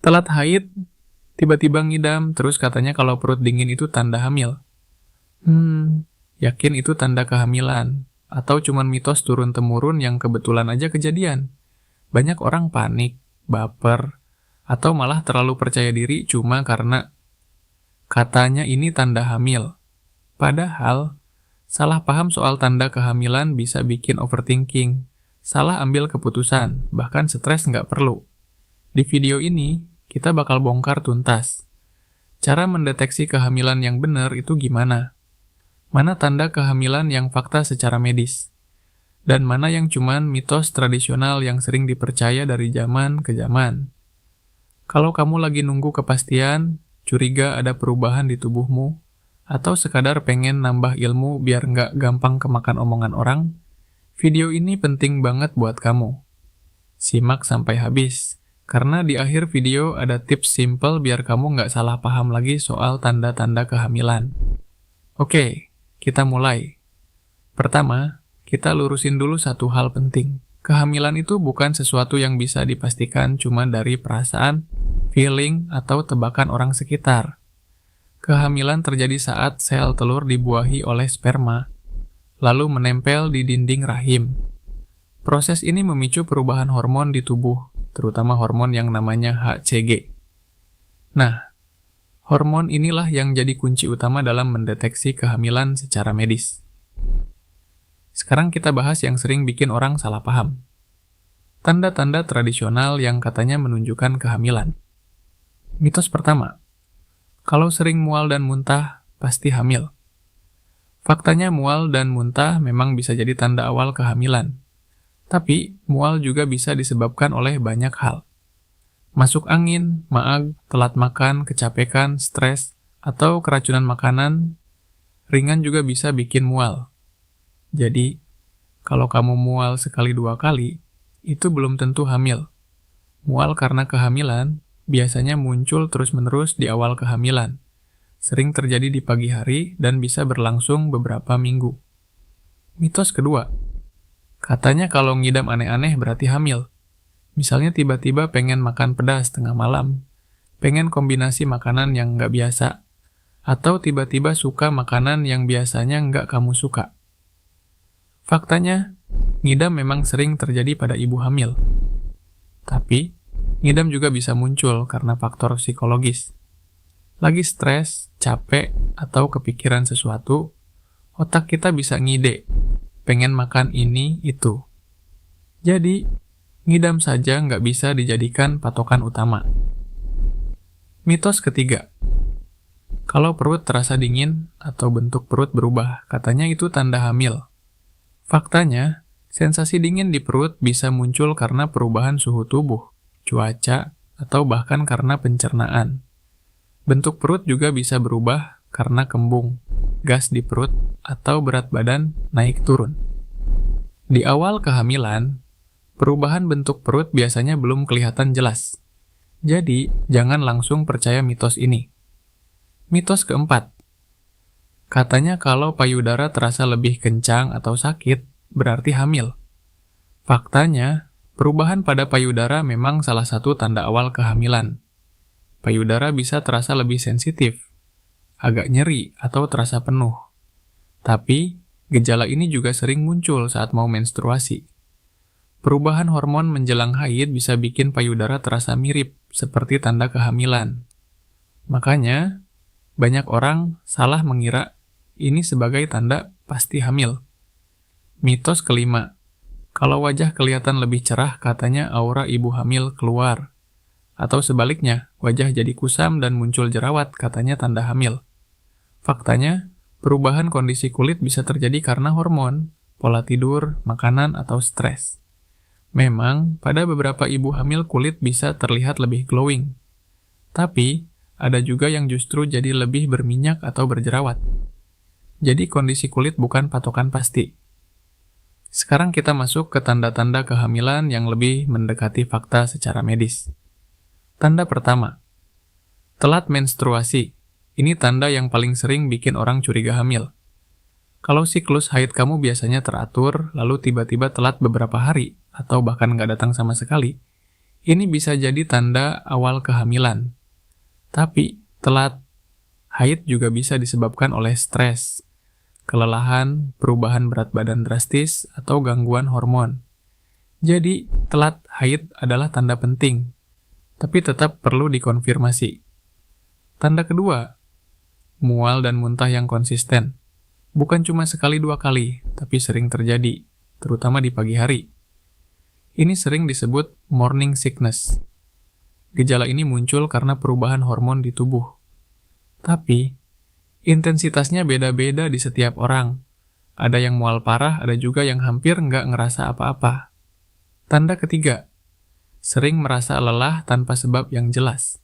Telat haid, tiba-tiba ngidam, terus katanya kalau perut dingin itu tanda hamil. Yakin itu tanda kehamilan? Atau cuman mitos turun-temurun yang kebetulan aja kejadian? Banyak orang panik, baper, atau malah terlalu percaya diri cuma karena katanya ini tanda hamil. Padahal, salah paham soal tanda kehamilan bisa bikin overthinking, salah ambil keputusan, bahkan stres nggak perlu. Di video ini, kita bakal bongkar tuntas. Cara mendeteksi kehamilan yang benar itu gimana? Mana tanda kehamilan yang fakta secara medis? Dan mana yang cuman mitos tradisional yang sering dipercaya dari zaman ke zaman? Kalau kamu lagi nunggu kepastian, curiga ada perubahan di tubuhmu, atau sekadar pengen nambah ilmu biar nggak gampang kemakan omongan orang, video ini penting banget buat kamu. Simak sampai habis, karena di akhir video ada tips simple biar kamu nggak salah paham lagi soal tanda-tanda kehamilan. Oke, kita mulai. Pertama, kita lurusin dulu satu hal penting. Kehamilan itu bukan sesuatu yang bisa dipastikan cuma dari perasaan, feeling, atau tebakan orang sekitar. Kehamilan terjadi saat sel telur dibuahi oleh sperma, lalu menempel di dinding rahim. Proses ini memicu perubahan hormon di tubuh, terutama hormon yang namanya HCG. Nah, hormon inilah yang jadi kunci utama dalam mendeteksi kehamilan secara medis. Sekarang kita bahas yang sering bikin orang salah paham. Tanda-tanda tradisional yang katanya menunjukkan kehamilan. Mitos pertama, kalau sering mual dan muntah, pasti hamil. Faktanya mual dan muntah memang bisa jadi tanda awal kehamilan. Tapi, mual juga bisa disebabkan oleh banyak hal. Masuk angin, maag, telat makan, kecapekan, stres, atau keracunan makanan, ringan juga bisa bikin mual. Jadi, kalau kamu mual sekali dua kali, itu belum tentu hamil. Mual karena kehamilan biasanya muncul terus-menerus di awal kehamilan. Sering terjadi di pagi hari dan bisa berlangsung beberapa minggu. Mitos kedua, katanya kalau ngidam aneh-aneh berarti hamil. Misalnya tiba-tiba pengen makan pedas tengah malam, pengen kombinasi makanan yang nggak biasa, atau tiba-tiba suka makanan yang biasanya nggak kamu suka. Faktanya, ngidam memang sering terjadi pada ibu hamil. Tapi, ngidam juga bisa muncul karena faktor psikologis. Lagi stres, capek, atau kepikiran sesuatu, otak kita bisa ngide, pengen makan ini, itu. Jadi, ngidam saja nggak bisa dijadikan patokan utama. Mitos ketiga, kalau perut terasa dingin atau bentuk perut berubah, katanya itu tanda hamil. Faktanya, sensasi dingin di perut bisa muncul karena perubahan suhu tubuh, cuaca, atau bahkan karena pencernaan. Bentuk perut juga bisa berubah karena kembung, gas di perut, atau berat badan naik turun. Di awal kehamilan, perubahan bentuk perut biasanya belum kelihatan jelas. Jadi, jangan langsung percaya mitos ini. Mitos keempat, katanya kalau payudara terasa lebih kencang atau sakit, berarti hamil. Faktanya, perubahan pada payudara memang salah satu tanda awal kehamilan. Payudara bisa terasa lebih sensitif, agak nyeri atau terasa penuh. Tapi, gejala ini juga sering muncul saat mau menstruasi. Perubahan hormon menjelang haid bisa bikin payudara terasa mirip, seperti tanda kehamilan. Makanya, banyak orang salah mengira ini sebagai tanda pasti hamil. Mitos kelima, kalau wajah kelihatan lebih cerah katanya aura ibu hamil keluar. Atau sebaliknya, wajah jadi kusam dan muncul jerawat katanya tanda hamil. Faktanya, perubahan kondisi kulit bisa terjadi karena hormon, pola tidur, makanan, atau stres. Memang, pada beberapa ibu hamil kulit bisa terlihat lebih glowing. Tapi, ada juga yang justru jadi lebih berminyak atau berjerawat. Jadi kondisi kulit bukan patokan pasti. Sekarang kita masuk ke tanda-tanda kehamilan yang lebih mendekati fakta secara medis. Tanda pertama, telat menstruasi. Ini tanda yang paling sering bikin orang curiga hamil. Kalau siklus haid kamu biasanya teratur, lalu tiba-tiba telat beberapa hari, atau bahkan nggak datang sama sekali, Ini bisa jadi tanda awal kehamilan, tapi telat haid juga bisa disebabkan oleh stres, kelelahan, perubahan berat badan drastis, atau gangguan hormon. Jadi, telat haid adalah tanda penting, tapi tetap perlu dikonfirmasi. Tanda kedua, mual dan muntah yang konsisten. Bukan cuma sekali dua kali, tapi sering terjadi, terutama di pagi hari. Ini sering disebut morning sickness. Gejala ini muncul karena perubahan hormon di tubuh. Tapi, intensitasnya beda-beda di setiap orang. Ada yang mual parah, ada juga yang hampir nggak ngerasa apa-apa. Tanda ketiga, sering merasa lelah tanpa sebab yang jelas.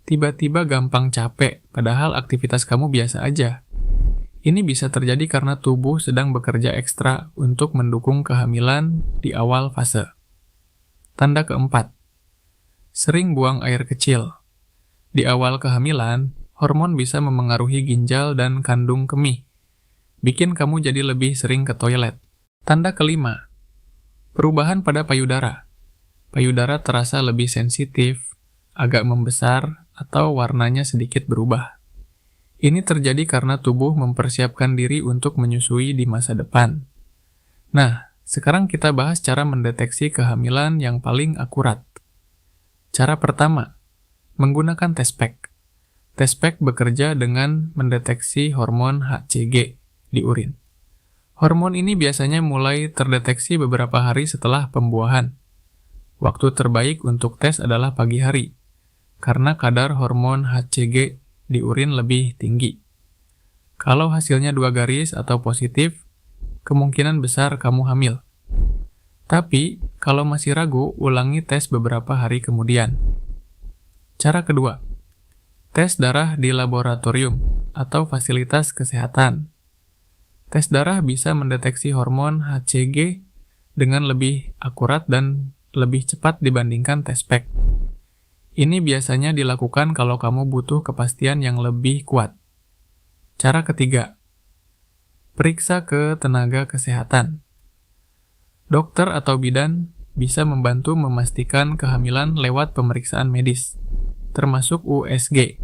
Tiba-tiba gampang capek, padahal aktivitas kamu biasa aja. Ini bisa terjadi karena tubuh sedang bekerja ekstra untuk mendukung kehamilan di awal fase. Tanda keempat, sering buang air kecil. Di awal kehamilan, hormon bisa memengaruhi ginjal dan kandung kemih, bikin kamu jadi lebih sering ke toilet. Tanda kelima, perubahan pada payudara. Payudara terasa lebih sensitif, agak membesar, atau warnanya sedikit berubah. Ini terjadi karena tubuh mempersiapkan diri untuk menyusui di masa depan. Nah, sekarang kita bahas cara mendeteksi kehamilan yang paling akurat. Cara pertama, menggunakan test pack. Test pack bekerja dengan mendeteksi hormon HCG di urin. Hormon ini biasanya mulai terdeteksi beberapa hari setelah pembuahan. Waktu terbaik untuk tes adalah pagi hari, karena kadar hormon HCG di urin lebih tinggi. Kalau hasilnya 2 garis atau positif, kemungkinan besar kamu hamil. Tapi, kalau masih ragu, ulangi tes beberapa hari kemudian. Cara kedua, tes darah di laboratorium atau fasilitas kesehatan. Tes darah bisa mendeteksi hormon HCG dengan lebih akurat dan lebih cepat dibandingkan tes pack. Ini biasanya dilakukan kalau kamu butuh kepastian yang lebih kuat. Cara ketiga, periksa ke tenaga kesehatan. Dokter atau bidan bisa membantu memastikan kehamilan lewat pemeriksaan medis, termasuk USG.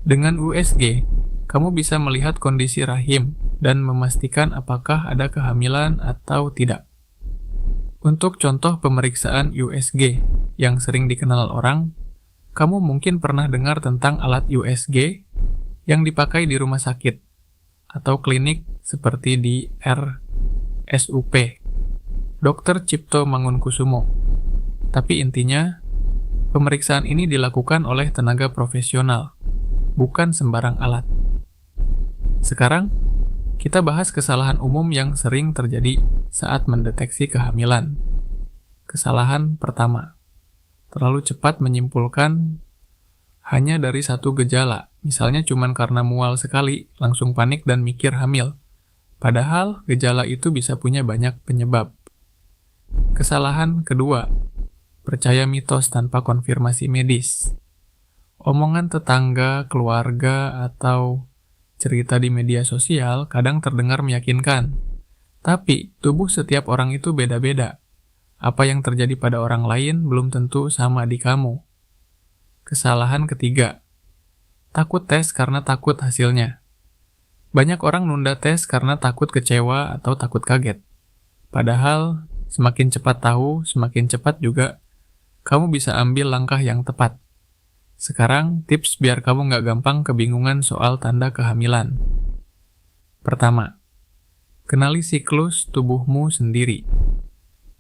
Dengan USG, kamu bisa melihat kondisi rahim dan memastikan apakah ada kehamilan atau tidak. Untuk contoh pemeriksaan USG yang sering dikenal orang, kamu mungkin pernah dengar tentang alat USG yang dipakai di rumah sakit atau klinik seperti di RSUP, Dr. Cipto Mangunkusumo. Tapi intinya, pemeriksaan ini dilakukan oleh tenaga profesional, bukan sembarang alat. Sekarang, kita bahas kesalahan umum yang sering terjadi saat mendeteksi kehamilan. Kesalahan pertama, terlalu cepat menyimpulkan hanya dari satu gejala. Misalnya cuma karena mual sekali, langsung panik dan mikir hamil. Padahal gejala itu bisa punya banyak penyebab. Kesalahan kedua, percaya mitos tanpa konfirmasi medis. Omongan tetangga, keluarga, atau cerita di media sosial kadang terdengar meyakinkan. Tapi, tubuh setiap orang itu beda-beda. Apa yang terjadi pada orang lain belum tentu sama di kamu. Kesalahan ketiga, takut tes karena takut hasilnya. Banyak orang nunda tes karena takut kecewa atau takut kaget. Padahal, semakin cepat tahu, semakin cepat juga kamu bisa ambil langkah yang tepat. Sekarang, tips biar kamu nggak gampang kebingungan soal tanda kehamilan. Pertama, kenali siklus tubuhmu sendiri.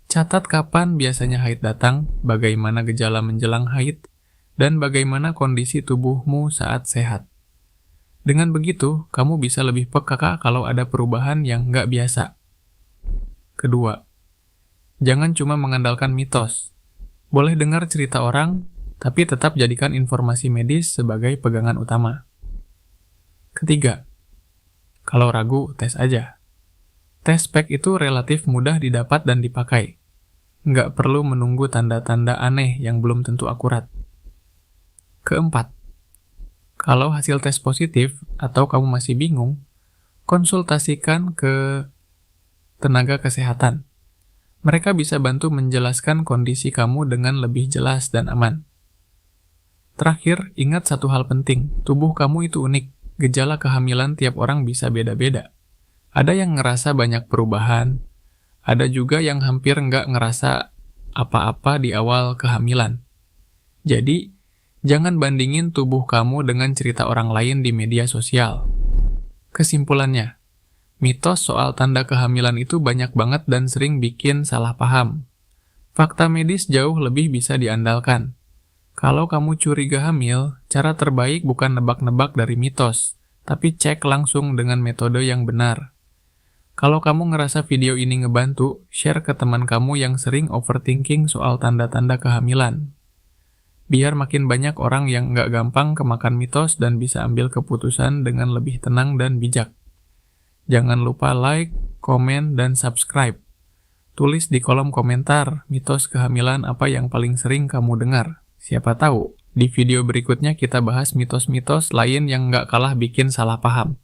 Catat kapan biasanya haid datang, bagaimana gejala menjelang haid, dan bagaimana kondisi tubuhmu saat sehat. Dengan begitu, kamu bisa lebih peka kalau ada perubahan yang nggak biasa. Kedua, jangan cuma mengandalkan mitos. Boleh dengar cerita orang, tapi tetap jadikan informasi medis sebagai pegangan utama. Ketiga, kalau ragu, tes aja. Tes pack itu relatif mudah didapat dan dipakai. Nggak perlu menunggu tanda-tanda aneh yang belum tentu akurat. Keempat, kalau hasil tes positif atau kamu masih bingung, konsultasikan ke tenaga kesehatan. Mereka bisa bantu menjelaskan kondisi kamu dengan lebih jelas dan aman. Terakhir, ingat satu hal penting, tubuh kamu itu unik. Gejala kehamilan tiap orang bisa beda-beda. Ada yang ngerasa banyak perubahan, ada juga yang hampir nggak ngerasa apa-apa di awal kehamilan. Jadi, jangan bandingin tubuh kamu dengan cerita orang lain di media sosial. Kesimpulannya, mitos soal tanda kehamilan itu banyak banget dan sering bikin salah paham. Fakta medis jauh lebih bisa diandalkan. Kalau kamu curiga hamil, cara terbaik bukan nebak-nebak dari mitos, tapi cek langsung dengan metode yang benar. Kalau kamu ngerasa video ini ngebantu, share ke teman kamu yang sering overthinking soal tanda-tanda kehamilan. Biar makin banyak orang yang nggak gampang kemakan mitos dan bisa ambil keputusan dengan lebih tenang dan bijak. Jangan lupa like, komen, dan subscribe. Tulis di kolom komentar mitos kehamilan apa yang paling sering kamu dengar. Siapa tahu, di video berikutnya kita bahas mitos-mitos lain yang nggak kalah bikin salah paham.